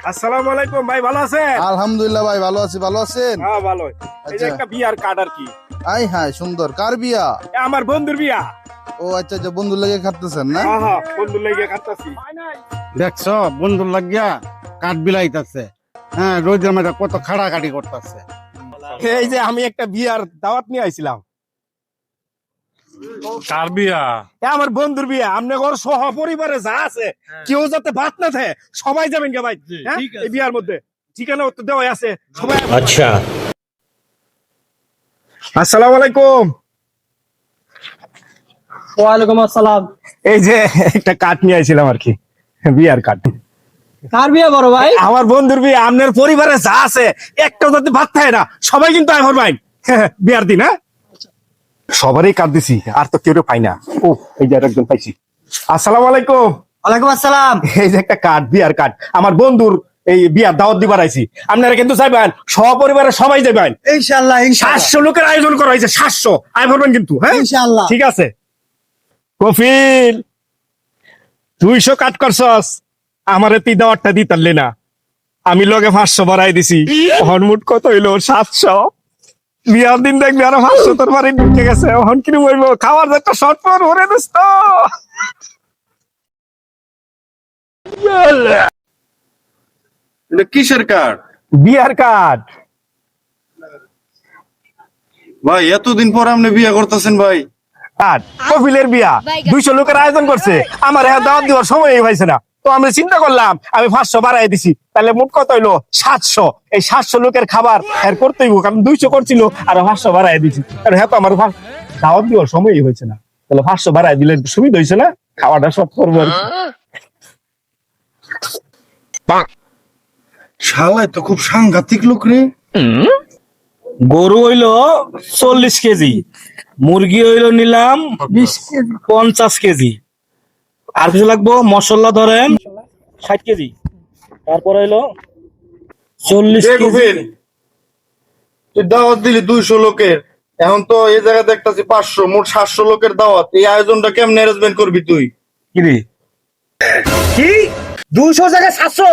আসসালামু আলাইকুম ভাই, ভালো আছেন? আলহামদুলিল্লাহ ভাই, ভালো আছি। ভালো আছেন? হ্যাঁ ভালো। এই যে আচ্ছা। একটা বিয়ার কার্ড আর কি। আই হ্যাঁ, সুন্দর। কার বিয়া? এ আমার বন্ধুর বিয়া। ও আচ্ছা আচ্ছা, বন্ধুর লেগে খাটতেছেন না? হ্যাঁ হ্যাঁ, বন্ধুর লাগিয়ে কাটতাছি। দেখছ বন্ধুর লাগিয়া কাঠ বিলাইতেছে। হ্যাঁ, রোদের মধ্যে কত খাড়াখাড়ি করতেছে। এই যে আমি একটা বিয়ার দাওয়াত নিয়ে আইছিলাম। কার বিয়া? এ আমার বন্ধুর বিয়া। আপনি ঘর সহ পরিবারে যা আছে কেউ যাতে বাদ না থাকে, সবাই যাবেন কে ভাই? হ্যাঁ, এই বিয়ার মধ্যে ঠিকানা তো দেওয়াই আছে, সবাই। আচ্ছা, আসসালামু আলাইকুম। ওয়ালাইকুম আসসালাম। এই যে একটা কার্ড নিয়ে আইছিলাম আর কি, বিয়ার কার্ড। কার বিয়ে বড় ভাই? আমার বন্ধুর বিয়ে। আপনার পরিবারে যা আছে একটা যাতে বাদ থাকে না, সবাই কিন্তু আইভর ভাই বিয়ার দিন। হ্যাঁ, সবারই কার্ড দিছি, আর তো কেউ পাই না। ও, এই যে একজন পাইছি। আসসালামু আলাইকুম। ওয়ালাইকুম আসসালাম। এই যে একটা কার্ড, বিয়ার কার্ড, আমার বন্ধুর এই বিয়ার দাওয়াত দিবার আইছি। আপনারা কিন্তু যাইবেন, সপরিবারে সবাই যাবেন। ইনশাআল্লাহ 700 লোকের আয়োজন করা হয়েছে, 700 আয় ভরবেন কিন্তু। হ্যাঁ ইনশাআল্লাহ। ঠিক আছে। কফিল 200 কাট করছস, আমারে তুই দাওয়াতটা দিতারলে না। আমি লগে 500 বাড়াই দিছি, হনমুট কত হইলো? 700। বিয়ার দিন দেখবি আরো 500 তোর বাড়ি ঢুকে গেছে। হন কিনে বলবো খাওয়ার যে একটা শর্ট পর ভরে দিস তো। এটা কিসের কার্ড বিয়ার কার্ড। ভাই? এতদিন পর আপনি বিয়ে করতেছেন ভাই? কার্ড কফিলের বিয়া, 200 লোকের আয়োজন করছে। আমার এখন দাওয়াত দেওয়ার সময় হয়েছে না, তো আমি চিন্তা করলাম আমি 500 বাড়াই দিছি, তাহলে মোট কত হইলো? 700। এই 700 লোকের খাবার এর করতেই হোক, আমি 200 করছিল আর 500 বাড়াই দিছি। আর হ্যাঁ, তো আমার দাওয়াত দেওয়ার সময় হয়েছে না, তাহলে 500 বাড়াই দিলে একটু সুবিধা হয়েছে না, খাওয়াটা সব করবো আর কি। শালায় তো খুব সাংঘাতিক লোক রে। গরু হইলো 40 কেজি, মুরগি হইলো নিলাম 50 কেজি, আর কিছু লাগবো? মশলা ধরেন 60 কেজি, তারপর হইলো 40 এ কেজি। কফিল, তুই দাওয়াত দিলি 200 লোকের, এখন তো এই জায়গায় দেখতাছি 500, মোট 700 লোকের দাওয়াত। এই আয়োজনটা কেমন অ্যারেঞ্জমেন্ট করবি তুই? কি রে? কি 200 জায়গায় 700?